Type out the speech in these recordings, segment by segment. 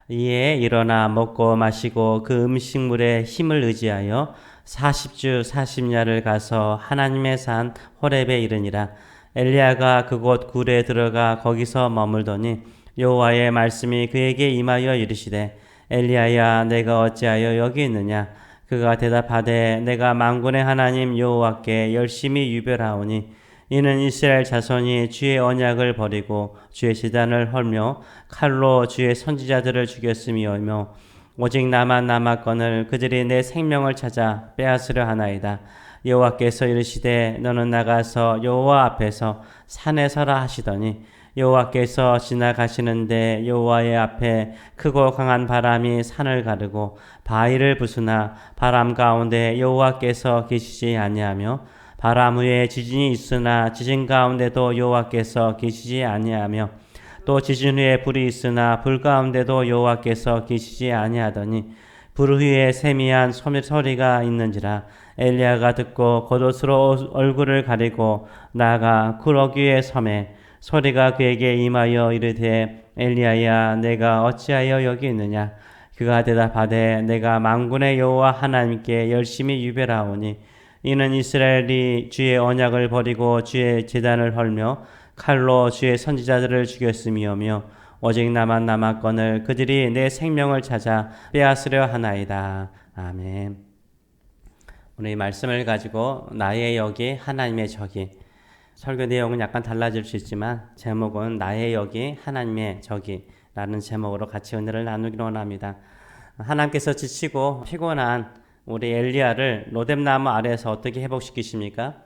이에 일어나 먹고 마시고 그 음식물의 힘을 의지하여 40주 40야를 가서 하나님의 산 호렙에 이르니라. 엘리야가 그곳 굴에 들어가 거기서 머물더니 여호와의 말씀이 그에게 임하여 이르시되 엘리야야 내가 어찌하여 여기 있느냐. 그가 대답하되 내가 만군의 하나님 여호와께 열심히 유별하오니 이는 이스라엘 자손이 주의 언약을 버리고 주의 제단을 헐며 칼로 주의 선지자들을 죽였음이오며 오직 나만 남았거늘 그들이 내 생명을 찾아 빼앗으려 하나이다. 여호와께서 이르시되 너는 나가서 여호와 앞에서 산에 서라 하시더니 여호와께서 지나가시는데 여호와의 앞에 크고 강한 바람이 산을 가르고 바위를 부수나 바람 가운데 여호와께서 계시지 아니하며 바람 위에 지진이 있으나 지진 가운데도 여호와께서 계시지 아니하며 또 지진 후에 불이 있으나 불 가운데도 여호와께서 계시지 아니하더니 불 위에 세미한 소리가 있는지라. 엘리야가 듣고 겉옷으로 얼굴을 가리고 나아가 굴 위에 서매 소리가 그에게 임하여 이르되 엘리야야 내가 어찌하여 여기 있느냐. 그가 대답하되 내가 만군의 여호와 하나님께 열심히 유별하오니 이는 이스라엘이 주의 언약을 버리고 주의 제단을 헐며 칼로 주의 선지자들을 죽였음이오며 오직 나만 남았거늘 그들이 내 생명을 찾아 빼앗으려 하나이다. 아멘. 오늘 이 말씀을 가지고 나의 역이 하나님의 적이, 설교 내용은 약간 달라질 수 있지만 제목은 나의 역이 하나님의 적이 라는 제목으로 같이 은혜를 나누기로 원합니다. 하나님께서 지치고 피곤한 우리 엘리야를 로뎀나무 아래에서 어떻게 회복시키십니까?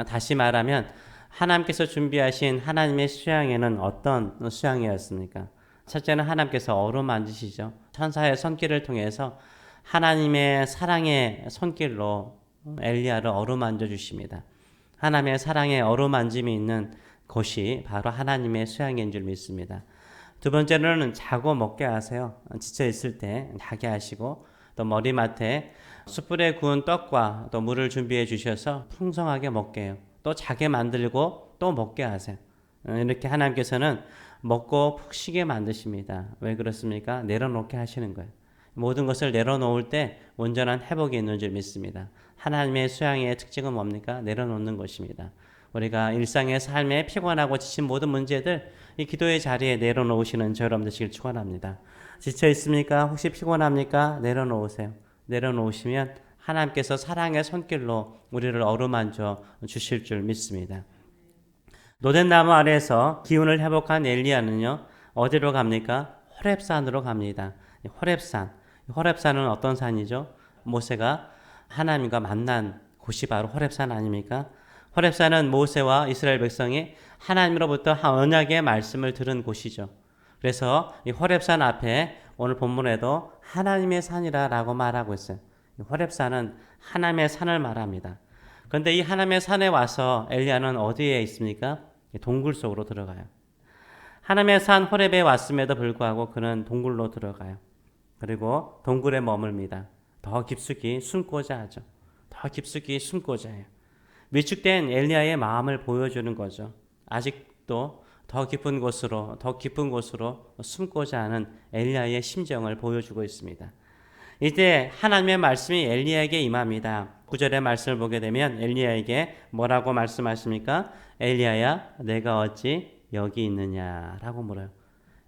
다시 말하면 하나님께서 준비하신 하나님의 수양에는 어떤 수양이었습니까? 첫째는 하나님께서 어루만지시죠. 천사의 손길을 통해서 하나님의 사랑의 손길로 엘리야를 어루만져 주십니다. 하나님의 사랑의 어루만짐이 있는 곳이 바로 하나님의 수양인 줄 믿습니다. 두 번째로는 자고 먹게 하세요. 지쳐 있을 때 자게 하시고 또 머리맡에 숯불에 구운 떡과 또 물을 준비해 주셔서 풍성하게 먹게 해요. 또 자게 만들고 또 먹게 하세요. 이렇게 하나님께서는 먹고 푹 쉬게 만드십니다. 왜 그렇습니까? 내려놓게 하시는 거예요. 모든 것을 내려놓을 때 온전한 회복이 있는 줄 믿습니다. 하나님의 수양의 특징은 뭡니까? 내려놓는 것입니다. 우리가 일상의 삶에 피곤하고 지친 모든 문제들 이 기도의 자리에 내려놓으시는 저 여러분 되시길 축원합니다. 지쳐 있습니까? 혹시 피곤합니까? 내려놓으세요. 내려놓으시면 하나님께서 사랑의 손길로 우리를 어루만져 주실 줄 믿습니다. 노덴나무 아래에서 기운을 회복한 엘리야는요, 어디로 갑니까? 호렙산으로 갑니다. 호렙산은 어떤 산이죠? 모세가 하나님과 만난 곳이 바로 호렙산 아닙니까? 호렙산은 모세와 이스라엘 백성이 하나님으로부터 언약의 말씀을 들은 곳이죠. 그래서 이 호렙산 앞에 오늘 본문에도 하나님의 산이라고 말하고 있어요. 호렙산은 하나님의 산을 말합니다. 그런데 이 하나님의 산에 와서 엘리야는 어디에 있습니까? 동굴 속으로 들어가요. 하나님의 산 호렙에 왔음에도 불구하고 그는 동굴로 들어가요. 그리고 동굴에 머뭅니다. 더 깊숙이 숨고자 하죠. 더 깊숙이 숨고자 해요. 위축된 엘리야의 마음을 보여주는 거죠. 아직도 더 깊은 곳으로 숨고자 하는 엘리야의 심정을 보여주고 있습니다. 이때 하나님의 말씀이 엘리야에게 임합니다. 9절의 말씀을 보게 되면 엘리야에게 뭐라고 말씀하십니까? 엘리야야 내가 어찌 여기 있느냐라고 물어요.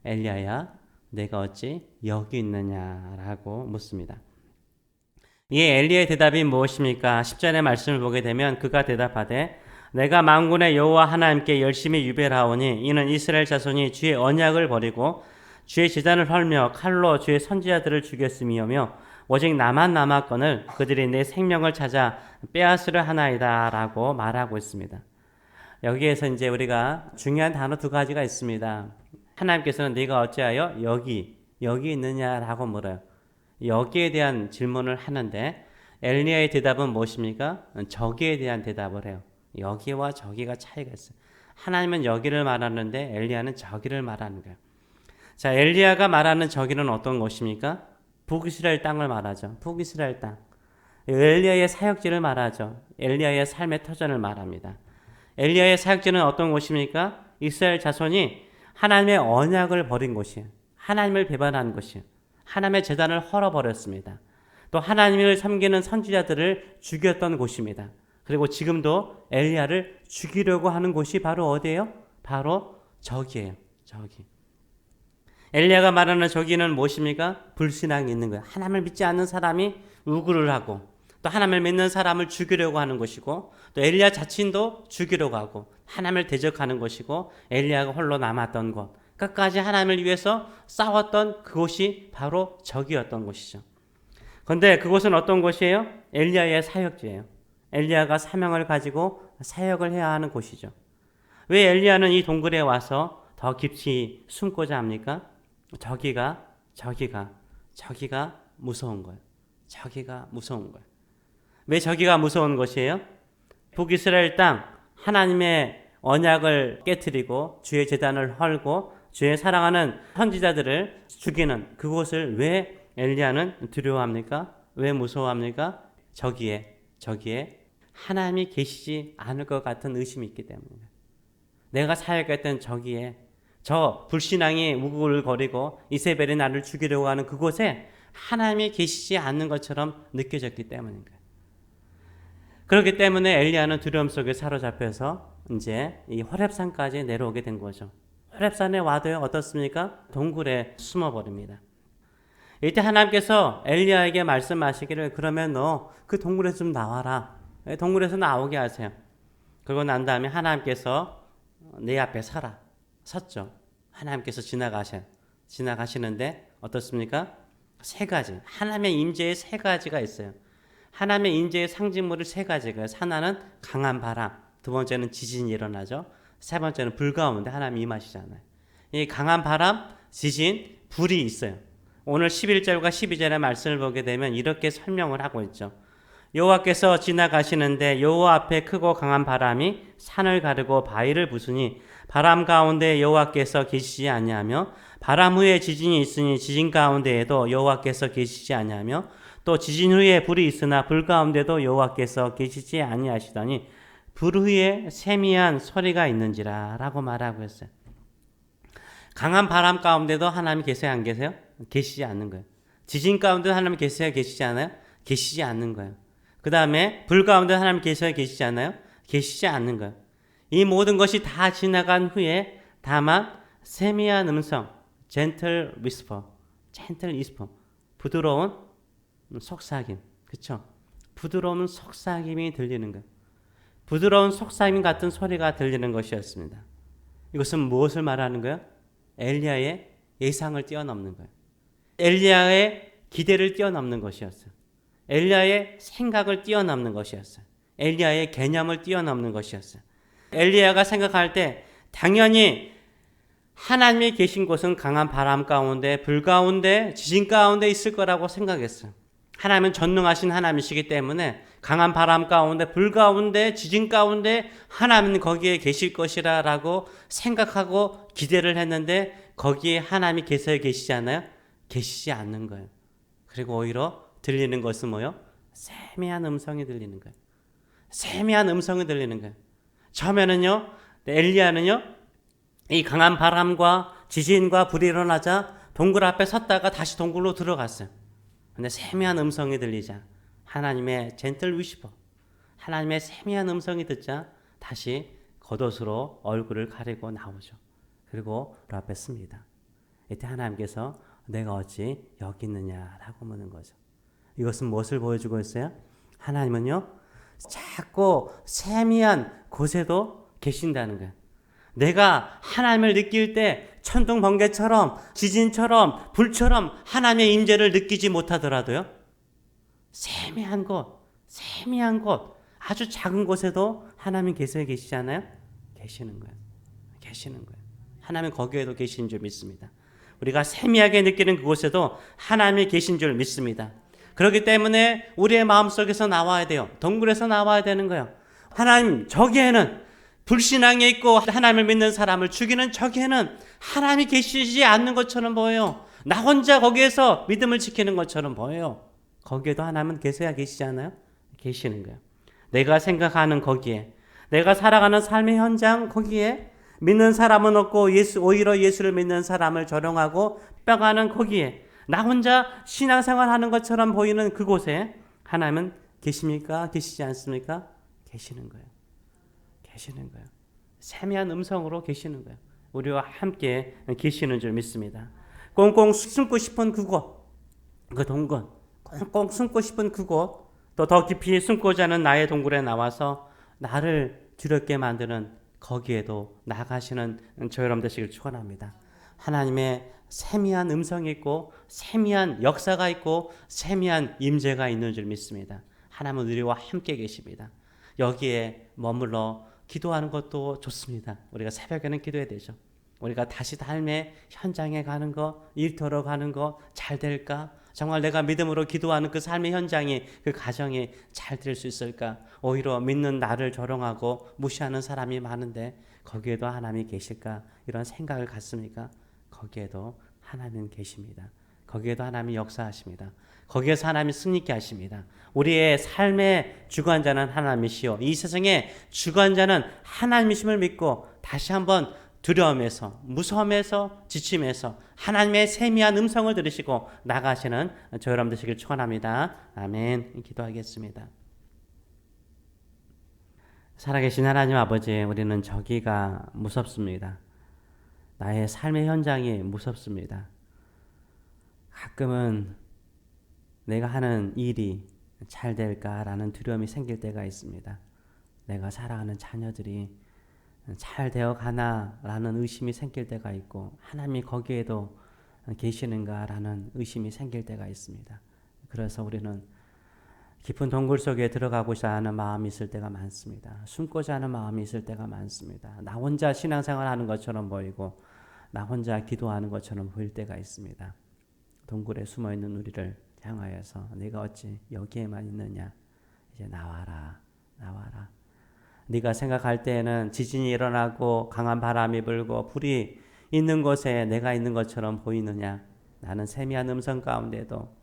엘리야야 내가 어찌 여기 있느냐라고 묻습니다. 이에 엘리야의 대답이 무엇입니까? 10절의 말씀을 보게 되면 그가 대답하되 내가 만군의 여호와 하나님께 열심히 유별하오니 이는 이스라엘 자손이 주의 언약을 버리고 주의 제단을 헐며 칼로 주의 선지자들을 죽였음이오며 오직 나만 남았거늘 그들이 내 생명을 찾아 빼앗으려 하나이다 라고 말하고 있습니다. 여기에서 이제 우리가 중요한 단어 두 가지가 있습니다. 하나님께서는 네가 어찌하여 여기 있느냐라고 물어요. 여기에 대한 질문을 하는데 엘리야의 대답은 무엇입니까? 저기에 대한 대답을 해요. 여기와 저기가 차이가 있어요. 하나님은 여기를 말하는데 엘리야는 저기를 말하는 거예요. 자, 엘리야가 말하는 저기는 어떤 곳입니까? 북이스라엘 땅을 말하죠. 북이스라엘 땅. 엘리야의 사역지를 말하죠. 엘리야의 삶의 터전을 말합니다. 엘리야의 사역지는 어떤 곳입니까? 이스라엘 자손이 하나님의 언약을 버린 곳이에요. 하나님을 배반한 곳이에요. 하나님의 제단을 헐어버렸습니다. 또 하나님을 섬기는 선지자들을 죽였던 곳입니다. 그리고 지금도 엘리야를 죽이려고 하는 곳이 바로 어디예요? 바로 저기예요. 저기. 엘리야가 말하는 저기는 무엇입니까? 불신앙이 있는 거예요. 하나님을 믿지 않는 사람이 우굴을 하고 또 하나님을 믿는 사람을 죽이려고 하는 것이고 또 엘리야 자신도 죽이려고 하고 하나님을 대적하는 것이고 엘리야가 홀로 남았던 곳, 끝까지 하나님을 위해서 싸웠던 그곳이 바로 저기였던 곳이죠. 그런데 그곳은 어떤 곳이에요? 엘리야의 사역지예요. 엘리야가 사명을 가지고 사역을 해야 하는 곳이죠. 왜 엘리야는 이 동굴에 와서 더 깊이 숨고자 합니까? 저기가 무서운 거예요. 저기가 무서운 거예요. 왜 저기가 무서운 것이에요? 북이스라엘 땅 하나님의 언약을 깨트리고 주의 제단을 헐고 주의 사랑하는 선지자들을 죽이는 그곳을 왜 엘리야는 두려워합니까? 왜 무서워합니까? 저기에 하나님이 계시지 않을 것 같은 의심이 있기 때문입니다. 내가 사역했던 저기에 저 불신앙이 우글거리고 이세벨이 나를 죽이려고 하는 그곳에 하나님이 계시지 않는 것처럼 느껴졌기 때문인 거예요. 그렇기 때문에 엘리야는 두려움 속에 사로잡혀서 이제 이 호렙산까지 내려오게 된 거죠. 호렙산에 와도요 어떻습니까? 동굴에 숨어버립니다. 이때 하나님께서 엘리야에게 말씀하시기를 그러면 너 그 동굴에서 좀 나와라. 동굴에서 나오게 하세요. 그러고 난 다음에 하나님께서 내 앞에 섰죠. 하나님께서 지나가시는데 어떻습니까? 세 가지. 하나님의 임재의 세 가지가 있어요. 하나님의 임재의 상징물이 세 가지가 하나는 강한 바람, 두 번째는 지진이 일어나죠. 세 번째는 불 가운데 하나님이 임하시잖아요. 이 강한 바람, 지진, 불이 있어요. 오늘 11절과 12절의 말씀을 보게 되면 이렇게 설명을 하고 있죠. 여호와께서 지나가시는데 여호와 앞에 크고 강한 바람이 산을 가르고 바위를 부수니 바람 가운데 여호와께서 계시지 아니하며 바람 후에 지진이 있으니 지진 가운데에도 여호와께서 계시지 아니하며 또 지진 후에 불이 있으나 불 가운데도 여호와께서 계시지 아니하시더니 불 후에 세미한 소리가 있는지라 라고 말하고 있어요. 강한 바람 가운데도 하나님이 계세요 안 계세요? 계시지 않는 거예요. 지진 가운데도 하나님이 계세요 계시지 않아요? 계시지 않는 거예요. 그 다음에 불 가운데 하나님 계셔야 계시지 않아요? 계시지 않는 거예요. 이 모든 것이 다 지나간 후에 다만 세미한 음성, gentle whisper, 부드러운 속삭임, 그렇죠? 부드러운 속삭임이 들리는 거예요. 부드러운 속삭임 같은 소리가 들리는 것이었습니다. 이것은 무엇을 말하는 거예요? 엘리야의 예상을 뛰어넘는 거예요. 엘리야의 기대를 뛰어넘는 것이었어요. 엘리야의 생각을 뛰어넘는 것이었어요. 엘리야의 개념을 뛰어넘는 것이었어요. 엘리야가 생각할 때 당연히 하나님이 계신 곳은 강한 바람 가운데, 불 가운데, 지진 가운데 있을 거라고 생각했어요. 하나님은 전능하신 하나님이시기 때문에 강한 바람 가운데, 불 가운데, 지진 가운데 하나님은 거기에 계실 것이라고 생각하고 기대를 했는데 거기에 하나님이 계시지 않아요? 계시지 않는 거예요. 그리고 오히려 들리는 것은 뭐요? 세미한 음성이 들리는 거예요. 세미한 음성이 들리는 거예요. 처음에는요, 엘리야는요, 이 강한 바람과 지진과 불이 일어나자 동굴 앞에 섰다가 다시 동굴로 들어갔어요. 근데 세미한 음성이 들리자 하나님의 젠틀 위시퍼, 하나님의 세미한 음성이 듣자 다시 겉옷으로 얼굴을 가리고 나오죠. 그리고 그 앞에 씁니다. 이때 하나님께서 내가 어찌 여기 있느냐라고 묻는 거죠. 이것은 무엇을 보여주고 있어요? 하나님은요, 자꾸 세미한 곳에도 계신다는 거예요. 내가 하나님을 느낄 때 천둥 번개처럼 지진처럼 불처럼 하나님의 임재를 느끼지 못하더라도요, 세미한 곳, 아주 작은 곳에도 하나님 계시지 않아요? 계시는 거예요. 하나님 거기에도 계신 줄 믿습니다. 우리가 세미하게 느끼는 그곳에도 하나님이 계신 줄 믿습니다. 그렇기 때문에 우리의 마음속에서 나와야 돼요. 동굴에서 나와야 되는 거예요. 하나님 저기에는 불신앙에 있고 하나님을 믿는 사람을 죽이는 저기에는 하나님이 계시지 않는 것처럼 보여요. 나 혼자 거기에서 믿음을 지키는 것처럼 보여요. 거기에도 하나님은 계시지 않아요? 계시는 거예요. 내가 생각하는 거기에, 내가 살아가는 삶의 현장 거기에 믿는 사람은 없고 오히려 예수를 믿는 사람을 조롱하고 뼈가는 거기에, 나 혼자 신앙생활 하는 것처럼 보이는 그곳에 하나님은 계십니까? 계시지 않습니까? 계시는 거예요. 계시는 거예요. 세미한 음성으로 계시는 거예요. 우리와 함께 계시는 줄 믿습니다. 꽁꽁 숨고 싶은 그곳, 그 동굴, 꽁꽁 숨고 싶은 그곳, 또 더 깊이 숨고자 하는 나의 동굴에 나와서 나를 두렵게 만드는 거기에도 나가시는 저 여러분 되시길 축원합니다. 하나님의 세미한 음성이 있고 세미한 역사가 있고 세미한 임재가 있는 줄 믿습니다. 하나님은 우리와 함께 계십니다. 여기에 머물러 기도하는 것도 좋습니다. 우리가 새벽에는 기도해야 되죠. 우리가 다시 삶의 현장에 가는 거, 일터로 가는 거 잘 될까? 정말 내가 믿음으로 기도하는 그 삶의 현장이, 그 가정이 잘 될 수 있을까? 오히려 믿는 나를 조롱하고 무시하는 사람이 많은데 거기에도 하나님이 계실까? 이런 생각을 갖습니까? 거기에도 하나님은 계십니다. 거기에도 하나님이 역사하십니다. 거기에서 하나님이 승리케 하십니다. 우리의 삶의 주관자는 하나님이시오. 이 세상의 주관자는 하나님이심을 믿고 다시 한번 두려움에서, 무서움에서, 지침에서 하나님의 세미한 음성을 들으시고 나가시는 저 여러분 되시길 축원합니다. 아멘. 기도하겠습니다. 살아계신 하나님 아버지, 우리는 저기가 무섭습니다. 나의 삶의 현장이 무섭습니다. 가끔은 내가 하는 일이 잘 될까라는 두려움이 생길 때가 있습니다. 내가 사랑하는 자녀들이 잘 되어 가나라는 의심이 생길 때가 있고 하나님이 거기에도 계시는가라는 의심이 생길 때가 있습니다. 그래서 우리는 깊은 동굴 속에 들어가고자 하는 마음이 있을 때가 많습니다. 숨고자 하는 마음이 있을 때가 많습니다. 나 혼자 신앙생활 하는 것처럼 보이고 나 혼자 기도하는 것처럼 보일 때가 있습니다. 동굴에 숨어있는 우리를 향하여서 네가 어찌 여기에만 있느냐, 이제 나와라, 나와라. 네가 생각할 때에는 지진이 일어나고 강한 바람이 불고 불이 있는 곳에 내가 있는 것처럼 보이느냐. 나는 세미한 음성 가운데도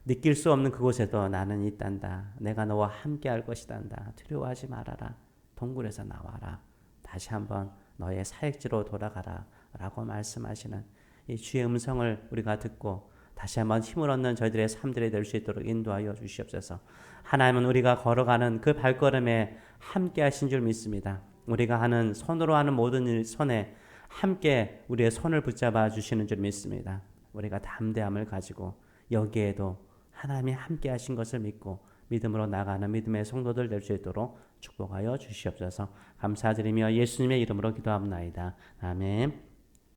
느낄 수 없는 그곳에도 나는 있단다. 내가 너와 함께 할 것이단다. 두려워하지 말아라. 동굴에서 나와라. 다시 한번 너의 사역지로 돌아가라 라고 말씀하시는 이 주의 음성을 우리가 듣고 다시 한번 힘을 얻는 저희들의 삶들이 될 수 있도록 인도하여 주시옵소서. 하나님은 우리가 걸어가는 그 발걸음에 함께 하신 줄 믿습니다. 우리가 하는 손으로 하는 모든 일 손에 함께 우리의 손을 붙잡아 주시는 줄 믿습니다. 우리가 담대함을 가지고 여기에도 하나님이 함께 하신 것을 믿고 믿음으로 나가는 믿음의 성도들 될 수 있도록 축복하여 주시옵소서. 감사드리며 예수님의 이름으로 기도합나이다. 아멘.